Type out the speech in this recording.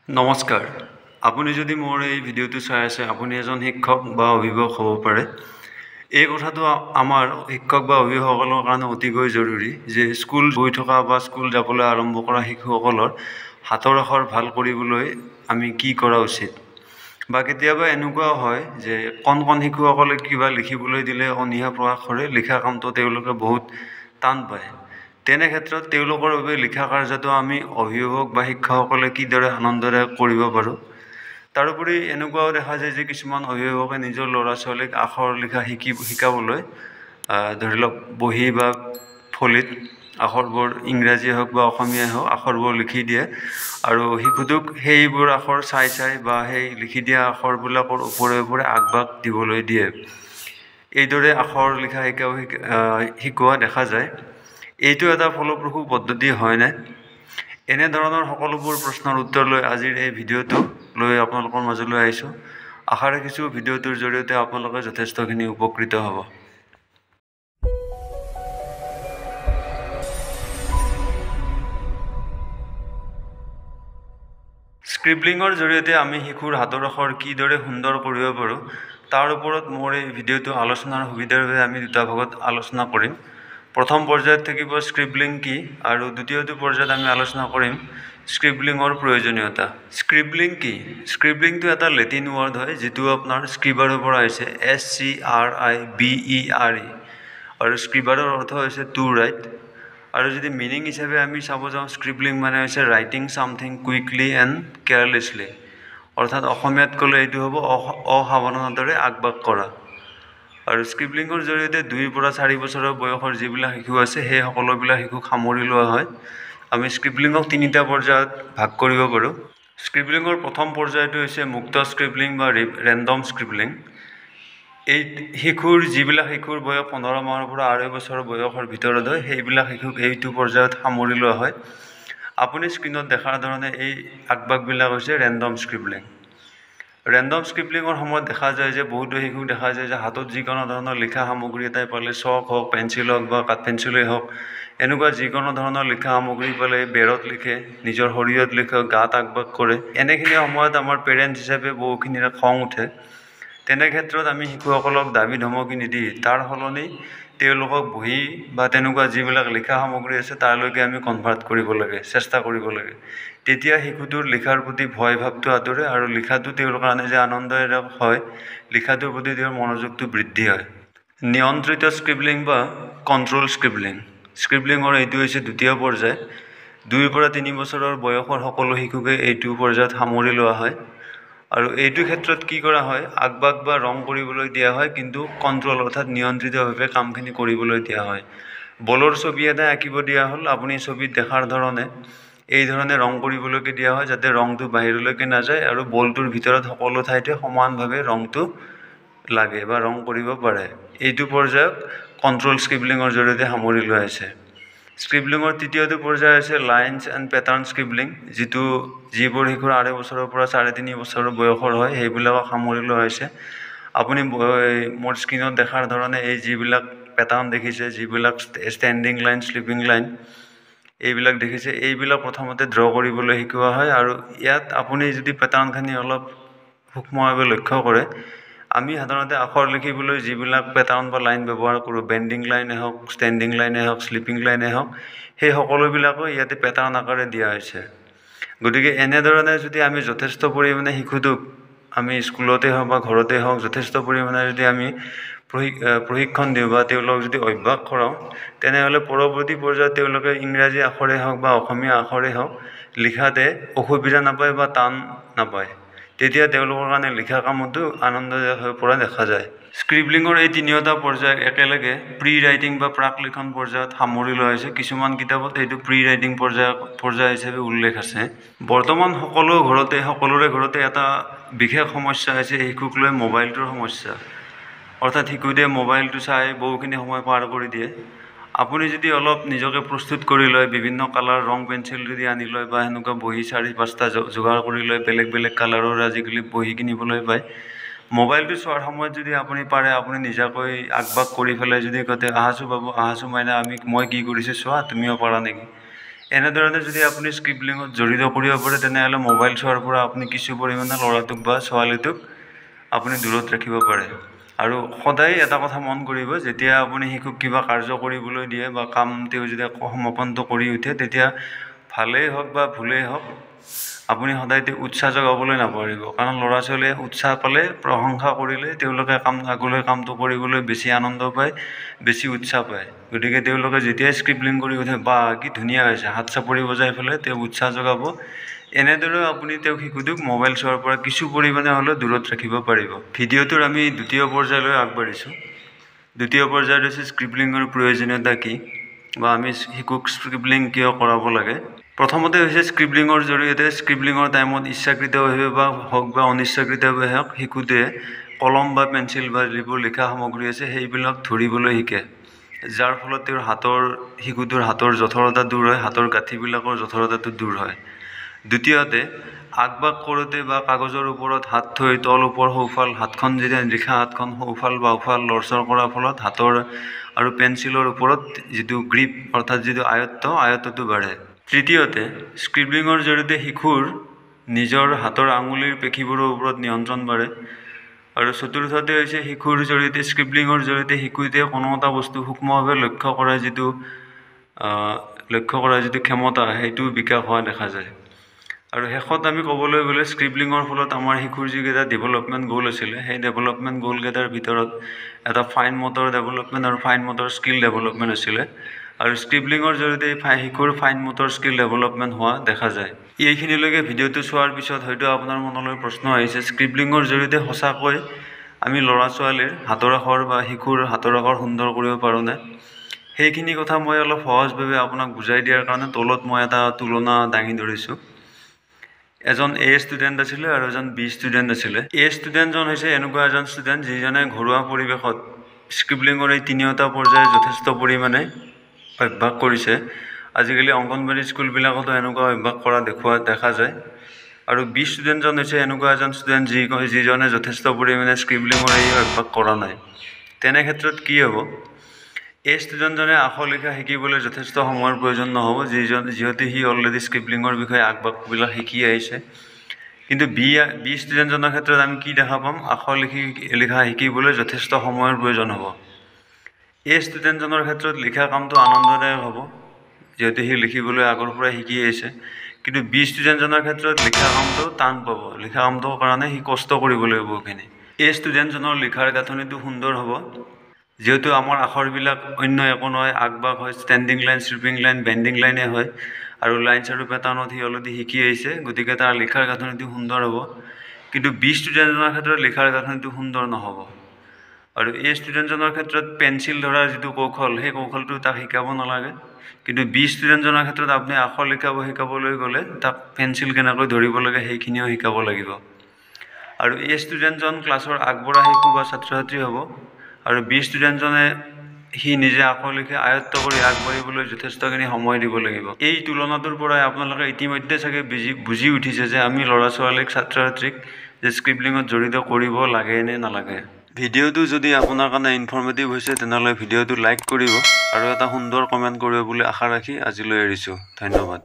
নমস্কাৰ আপুনি যদি মোৰ এই ভিডিঅ'টো চাই আছে আপুনি এজন শিক্ষক বা অভিভাৱক হ'ব পাৰে এই কথাটো আমাৰ শিক্ষক বা অভিভাৱকসকলৰ কাৰণে অতিকৈ জৰুৰী যে স্কুল গৈ থকা বা স্কুল যাবলৈ আৰম্ভ কৰা শিশুসকলৰ হাতৰ আখৰ ভাল কৰিবলৈ আমি কি কৰা উচিত বা কেতিয়াবা এনেকুৱা হয় যে কণ শিশুসকলে কিবা লিখিবলৈ দিলে অনীহা প্ৰকাশ কৰে লিখা কামটো তেওঁলোকে বহুত টান পায় তেনে ক্ষেত্ৰত তেওঁলোকৰ বাবে লিখা কাৰ্যটো আমি অভিভাৱক বা শিক্ষকসকলে কিদৰে আনন্দৰে কৰিব পাৰোঁ তাৰোপৰি এনেকুৱাও দেখা যায় যে কিছুমান অভিভাৱকে নিজৰ ল'ৰা ছোৱালীক আখৰ লিখা শিকাবলৈ ধৰি লওক বহি বা ফলিত আখৰবোৰ ইংৰাজী হওক বা অসমীয়াই হওক আখৰবোৰ লিখি দিয়ে আৰু শিশুটোক সেইবোৰ আখৰ চাই বা সেই লিখি দিয়া আখৰবিলাকৰ ওপৰে আগভাগ দিবলৈ দিয়ে এইদৰে আখৰ লিখা শিকোৱা দেখা যায় এইটো এটা ফলপ্ৰসূ পদ্ধতি হয়নে এনেধৰণৰ সকলোবোৰ প্ৰশ্নৰ উত্তৰ লৈ আজিৰ এই ভিডিঅ'টো লৈ আপোনালোকৰ মাজলৈ আহিছোঁ আশা ৰাখিছোঁ ভিডিঅ'টোৰ জৰিয়তে আপোনালোকে যথেষ্টখিনি উপকৃত হ'ব স্ক্ৰিবলিঙৰ জৰিয়তে আমি শিশুৰ হাতৰ আখৰ কিদৰে সুন্দৰ কৰিব পাৰোঁ তাৰ ওপৰত মোৰ এই ভিডিঅ'টো আলোচনাৰ সুবিধাৰ বাবে আমি দুটা ভাগত আলোচনা কৰিম প্ৰথম পৰ্যায়ত থাকিব স্ক্ৰিবলিং কি আৰু দ্বিতীয়টো পৰ্যায়ত আমি আলোচনা কৰিম স্ক্ৰিবলিঙৰ প্ৰয়োজনীয়তা স্ক্ৰিবলিং কি স্ক্ৰিবলিংটো এটা লেটিন ৱৰ্ড হয় যিটো আপোনাৰ স্ক্ৰিবাৰৰ পৰা আহিছে SCRIBERE আৰু স্ক্ৰিবাৰৰ অৰ্থ হৈছে টু ৰাইট আৰু যদি মিনিং হিচাপে আমি চাব যাওঁ স্ক্ৰিবলিং মানে হৈছে ৰাইটিং সামথিং কুইকলি এণ্ড কেয়াৰলেছলি অৰ্থাৎ অসমীয়াত ক'লে এইটো হ'ব অসাৱধানতাৰে আগভাগ কৰা আৰু স্ক্ৰিবলিঙৰ জৰিয়তে 2 পৰা 4 বছৰৰ বয়সৰ যিবিলাক শিশু আছে সেই সকলোবিলাক শিশুক সামৰি লোৱা হয় আমি স্ক্ৰিবলিঙক 3টা পৰ্যায়ত ভাগ কৰিব পাৰোঁ স্ক্ৰিবলিঙৰ প্ৰথম পৰ্যায়টো হৈছে মুক্ত স্ক্ৰিবলিং বা ৰেণ্ডম স্ক্ৰিবলিং এই যিবিলাক শিশুৰ বয়স 15 মাহৰ পৰা 2.5 বছৰৰ বয়সৰ ভিতৰত হয় সেইবিলাক শিশুক এইটো পৰ্যায়ত সামৰি লোৱা হয় আপুনি স্ক্ৰীনত দেখাৰ ধৰণে এই আগভাগবিলাক হৈছে ৰেণ্ডম স্ক্ৰিবলিঙৰ সময়ত দেখা যায় যে বহুতো শিশুক দেখা যায় যে হাতত যিকোনো ধৰণৰ লিখা সামগ্ৰী এটাই পালে চক হওক পেঞ্চিল হওক বা কাঠ পেঞ্চিলেই হওক এনেকুৱা যিকোনো ধৰণৰ লিখা সামগ্ৰী পালে বেৰত লিখে নিজৰ শৰীৰত লিখে গাত আগভাগ কৰে এনেখিনি সময়ত আমাৰ পেৰেণ্টছ হিচাপে বহুখিনিৰে খং উঠে তেনে ক্ষেত্ৰত আমি শিশুসকলক দাবী ধমকি নিদি তাৰ সলনি তেওঁলোকক বহি বা তেনেকুৱা যিবিলাক লিখা সামগ্ৰী আছে তাৰলৈকে আমি কনভাৰ্ট কৰিব লাগে চেষ্টা কৰিব লাগে তেতিয়া শিশুটোৰ লিখাৰ প্ৰতি ভয় ভাৱটো আঁতৰে আৰু লিখাটো তেওঁৰ কাৰণে যে আনন্দদায়ক হয় লিখাটোৰ প্ৰতি তেওঁৰ মনোযোগটো বৃদ্ধি হয় নিয়ন্ত্ৰিত স্ক্ৰিবলিং বা কণ্ট্ৰল স্ক্ৰিবলিঙৰ এইটো হৈছে দ্বিতীয় পৰ্যায় 2 পৰা 3 বছৰৰ বয়সৰ সকলো শিশুকে এইটো পৰ্যায়ত সামৰি লোৱা হয় আৰু এইটো ক্ষেত্ৰত কি কৰা হয় আগভাগ বা ৰং কৰিবলৈ দিয়া হয় কিন্তু কণ্ট্ৰল অৰ্থাৎ নিয়ন্ত্ৰিতভাৱে কামখিনি কৰিবলৈ দিয়া হয় বলৰ ছবি এটা আঁকিব দিয়া হ'ল আপুনি ছবিত দেখাৰ ধৰণে এই ধৰণে ৰং কৰিবলৈকে দিয়া হয় যাতে ৰংটো বাহিৰলৈকে নাযায় আৰু বলটোৰ ভিতৰত সকলো ঠাইতে সমানভাৱে ৰংটো লাগে বা ৰং কৰিব পাৰে এইটো পৰ্যায়ক কণ্ট্ৰল স্ক্ৰিবলিঙৰ জৰিয়তে সামৰি লোৱা হৈছে স্ক্ৰিবলিঙৰ তৃতীয়টো পৰ্যায় হৈছে লাইনছ এণ্ড পেটাৰ্ণ স্ক্ৰিবলিং যিবোৰ শিশুৰ 2.5 বছৰৰ পৰা 3.5 বছৰৰ বয়সৰ হয় সেইবিলাকক সামৰি লোৱা হৈছে আপুনি মোৰ স্ক্ৰীনত দেখাৰ ধৰণে এই যিবিলাক পেটাৰ্ণ দেখিছে যিবিলাক ষ্টেণ্ডিং লাইন স্লিপিং লাইন এইবিলাক দেখিছে এইবিলাক প্ৰথমতে ড্ৰ কৰিবলৈ শিকোৱা হয় আৰু ইয়াত আপুনি যদি পেটাৰ্ণখিনি অলপ সূক্ষ্মভাৱে লক্ষ্য কৰে আমি সাধাৰণতে আখৰ লিখিবলৈ যিবিলাক পেটাৰ্ণ বা লাইন ব্যৱহাৰ কৰোঁ বেণ্ডিং লাইনে হওক ষ্টেণ্ডিং লাইনে হওক স্লিপিং লাইনে হওক সেই সকলোবিলাকো ইয়াতে পেটাৰ্ণ আকাৰে দিয়া হৈছে গতিকে এনেধৰণে যদি আমি যথেষ্ট পৰিমাণে শিশুটোক আমি স্কুলতে হওক বা ঘৰতে হওক যথেষ্ট পৰিমাণে যদি আমি প্ৰশিক্ষণ দিওঁ বা তেওঁলোকক যদি অভ্যাস কৰাওঁ তেনেহ'লে পৰৱৰ্তী পৰ্যায়ত তেওঁলোকে ইংৰাজী আখৰে হওক বা অসমীয়া আখৰে হওক লিখাতে অসুবিধা নাপায় বা টান নাপায় তেতিয়া তেওঁলোকৰ কাৰণে লিখা কামতো আনন্দদায়ক হৈ পৰা দেখা যায় স্ক্ৰিবলিঙৰ এই 3টা পৰ্যায় একেলগে প্ৰি ৰাইটিং বা প্ৰাক লিখন পৰ্যায়ত সামৰি লোৱা হৈছে কিছুমান কিতাপত এইটো প্ৰি ৰাইটিং পৰ্যায় হিচাপে উল্লেখ আছে বৰ্তমান সকলোৰে ঘৰতে এটা বিশেষ সমস্যা হৈছে শিশুক লৈ মোবাইলটোৰ সমস্যা অৰ্থাৎ শিশুটিয়ে মোবাইলটো চাই বহুখিনি সময় পাৰ কৰি দিয়ে আপুনি যদি অলপ নিজকে প্ৰস্তুত কৰি লয় বিভিন্ন কালাৰ ৰং পেঞ্চিল যদি আনি লয় বা এনেকুৱা বহি 4-5টা যোগাৰ কৰি লয় বেলেগ কালাৰৰ আজিকালি বহি কিনিবলৈ পায় মোবাইলটো চোৱাৰ সময়ত যদি আপুনি পাৰে আপুনি নিজাকৈ আগভাগ কৰি পেলাই যদি কয় আহাচো বাবু আহাচো মাইনা মই কি কৰিছোঁ চোৱা তুমিও পাৰা নেকি এনেধৰণে যদি আপুনি স্ক্ৰিবলিঙত জড়িত কৰিব পাৰে তেনেহ'লে মোবাইল চোৱাৰ পৰা আপুনি কিছু পৰিমাণে ল'ৰাটোক বা ছোৱালীটোক আপুনি দূৰত ৰাখিব পাৰে। আৰু সদায় এটা কথা মন কৰিব, যেতিয়া আপুনি শিশুক কিবা কাৰ্য কৰিবলৈ দিয়ে বা কাম তেওঁ যেতিয়া সমাপন্ত কৰি উঠে, তেতিয়া ভালেই হওক বা ভুলেই হওক আপুনি সদায় উৎসাহ জগাবলৈ নাপাৰিব। কাৰণ ল'ৰা ছোৱালীয়ে উৎসাহ পালে, প্ৰশংসা কৰিলে তেওঁলোকে আগলৈ কামটো কৰিবলৈ বেছি আনন্দ পায়, বেছি উৎসাহ পায়। গতিকে তেওঁলোকে যেতিয়াই স্ক্ৰিবলিং কৰি উঠে, বা কি ধুনীয়া হৈছে, হাত চাপৰি বজাই পেলাই তেওঁ উৎসাহ জগাব। এনেদৰে আপুনি তেওঁ শিশুটোক মোবাইল চোৱাৰ পৰা কিছু পৰিমাণে হ'লেও দূৰত ৰাখিব পাৰিব। ভিডিঅ'টোৰ আমি দ্বিতীয় পৰ্যায়লৈ আগবাঢ়িছোঁ। দ্বিতীয় পৰ্যায়ত হৈছে স্ক্ৰিবলিঙৰ প্ৰয়োজনীয়তা কি, বা আমি শিশুক স্ক্ৰিবলিং কিয় কৰাব লাগে। প্ৰথমতে হৈছে স্ক্ৰিবলিঙৰ জৰিয়তে স্ক্ৰিবলিঙৰ টাইমত ইচ্ছাকৃতভাৱে বা হওক বা অনিচ্ছাকৃতভাৱে হওক শিশুটোৱে কলম বা পেঞ্চিল বা যিবোৰ লিখা সামগ্ৰী আছে সেইবিলাক ধৰিবলৈ শিকে, যাৰ ফলত তেওঁৰ শিশুটোৰ হাতৰ জঠৰতা দূৰ হয়, হাতৰ গাঁঠিবিলাকৰ জঠৰতাটো দূৰ হয়। দ্বিতীয়তে আগবাগ কৰোঁতে বা কাগজৰ ওপৰত হাত থৈ তল ওপৰ সোঁফাল, হাতখন যেতিয়া লিখা হাতখন সোঁফাল বাওঁফাল লৰচৰ কৰাৰ ফলত হাতৰ আৰু পেঞ্চিলৰ ওপৰত যিটো গ্ৰীপ অৰ্থাৎ যিটো আয়ত্তটো বাঢ়ে। তৃতীয়তে স্ক্ৰিবলিঙৰ জৰিয়তে শিশুৰ নিজৰ হাতৰ আঙুলিৰ পেশীবোৰৰ ওপৰত নিয়ন্ত্ৰণ বাঢ়ে। আৰু চতুৰ্থতে হৈছে শিশুৰ জৰিয়তে স্ক্ৰিবলিঙৰ জৰিয়তে শিশুটোৱে কোনো এটা বস্তু সূক্ষ্মভাৱে লক্ষ্য কৰাৰ যিটো ক্ষমতা সেইটো বিকাশ হোৱা দেখা যায়। আৰু শেষত আমি ক'বলৈ গ'লে স্ক্ৰিবলিঙৰ ফলত আমাৰ শিশুৰ যিকেইটা ডেভেলপমেণ্ট গ'ল আছিলে, সেই ডেভেলপমেণ্ট গ'লকেইটাৰ ভিতৰত এটা ফাইন মটৰ ডেভেলপমেণ্ট আৰু ফাইন মটৰ স্কিল ডেভেলপমেণ্ট আছিলে। আৰু স্ক্ৰিবলিঙৰ জৰিয়তে শিশুৰ ফাইন মটৰ স্কিল ডেভেলপমেণ্ট হোৱা দেখা যায়। এইখিনিলৈকে ভিডিঅ'টো চোৱাৰ পিছত হয়তো আপোনাৰ মনলৈ প্ৰশ্ন আহিছে, স্ক্ৰিবলিঙৰ জৰিয়তে সঁচাকৈ আমি ল'ৰা ছোৱালীৰ হাতৰ আখৰ বা শিশুৰ হাতৰ আখৰ সুন্দৰ কৰিব পাৰোঁনে? সেইখিনি কথা মই অলপ সহজভাৱে আপোনাক বুজাই দিয়াৰ কাৰণে তলত মই এটা তুলনা দাঙি ধৰিছোঁ। এজন A ষ্টুডেণ্ট আছিলে আৰু এজন B ষ্টুডেণ্ট আছিলে। A ষ্টুডেণ্টজন হৈছে এনেকুৱা এজন ষ্টুডেণ্ট যিজনে ঘৰুৱা পৰিৱেশত স্ক্ৰিবলিঙৰ এই তিনিওটা পৰ্যায় যথেষ্ট পৰিমাণে অভ্যাস কৰিছে। আজিকালি অংগনবাড়ী স্কুলবিলাকতো এনেকুৱা অভ্যাস কৰা দেখা যায়। আৰু B ষ্টুডেণ্টজন হৈছে এনেকুৱা এজন ষ্টুডেণ্ট যিজনে যথেষ্ট পৰিমাণে স্ক্ৰিবলিঙৰ এই অভ্যাস কৰা নাই। তেনে ক্ষেত্ৰত কি হ'ব? A ষ্টুডেণ্টজনে আখৰ লিখা শিকিবলৈ যথেষ্ট সময়ৰ প্ৰয়োজন নহ'ব, যিহেতু সি অলৰেডি স্ক্ৰিবলিঙৰ বিষয়ে আগবাগবিলাক শিকি আহিছে। কিন্তু B ষ্টুডেণ্টজনৰ ক্ষেত্ৰত আমি কি দেখা পাম? আখৰ লিখা শিকিবলৈ যথেষ্ট সময়ৰ প্ৰয়োজন হ'ব। A ষ্টুডেণ্টজনৰ ক্ষেত্ৰত লিখা কামটো আনন্দদায়ক হ'ব, যিহেতু সি লিখিবলৈ আগৰ পৰাই শিকি আহিছে। কিন্তু B ষ্টুডেণ্টজনৰ ক্ষেত্ৰত লিখা কামটো টান পাব, লিখা কামটোৰ কাৰণে সি কষ্ট কৰিব লাগিব বহুখিনি। A ষ্টুডেণ্টজনৰ লিখাৰ গাঁথনিটো সুন্দৰ হ'ব, যিহেতু আমাৰ আখৰবিলাক অন্য একো নহয়, আগবাগ হয়, ষ্টেণ্ডিং লাইন, শ্লিপিং লাইন, বেণ্ডিং লাইনে হয়। আৰু লাইনছ আৰু পেটাৰ্ণত সি অলৰেডি শিকি আহিছে, গতিকে তাৰ লিখাৰ গাঁথনিটো সুন্দৰ হ'ব। কিন্তু B ষ্টুডেণ্টজনৰ ক্ষেত্ৰত লিখাৰ গাঁথনিটো সুন্দৰ নহ'ব। আৰু A ষ্টুডেণ্টজনৰ ক্ষেত্ৰত পেঞ্চিল ধৰাৰ যিটো কৌশল, সেই কৌশলটো তাক শিকাব নালাগে। কিন্তু B ষ্টুডেণ্টজনৰ ক্ষেত্ৰত আপুনি আখৰ শিকাবলৈ গ'লে তাক পেঞ্চিল কেনেকৈ ধৰিব লাগে সেইখিনিও শিকাব লাগিব। আৰু A ষ্টুডেণ্টজন ক্লাছৰ আগবঢ়া শিশু বা ছাত্ৰ ছাত্ৰী হ'ব, আৰু B ষ্টুডেণ্টজনে সি নিজে আখৰ লিখি আয়ত্ত কৰি আগবাঢ়িবলৈ যথেষ্টখিনি সময় দিব লাগিব। এই তুলনাটোৰ পৰাই আপোনালোকে ইতিমধ্যে চাগে বুজি উঠিছে যে আমি ল'ৰা ছোৱালীক ছাত্ৰ ছাত্ৰীক যে স্ক্ৰিবলিঙত জড়িত কৰিব লাগে নে নালাগে। ভিডিঅ'টো যদি আপোনাৰ কাৰণে ইনফৰ্মেটিভ হৈছে তেনেহ'লে ভিডিঅ'টো লাইক কৰিব আৰু এটা সুন্দৰ কমেণ্ট কৰিব বুলি আশা ৰাখি আজিলৈ এৰিছোঁ। ধন্যবাদ।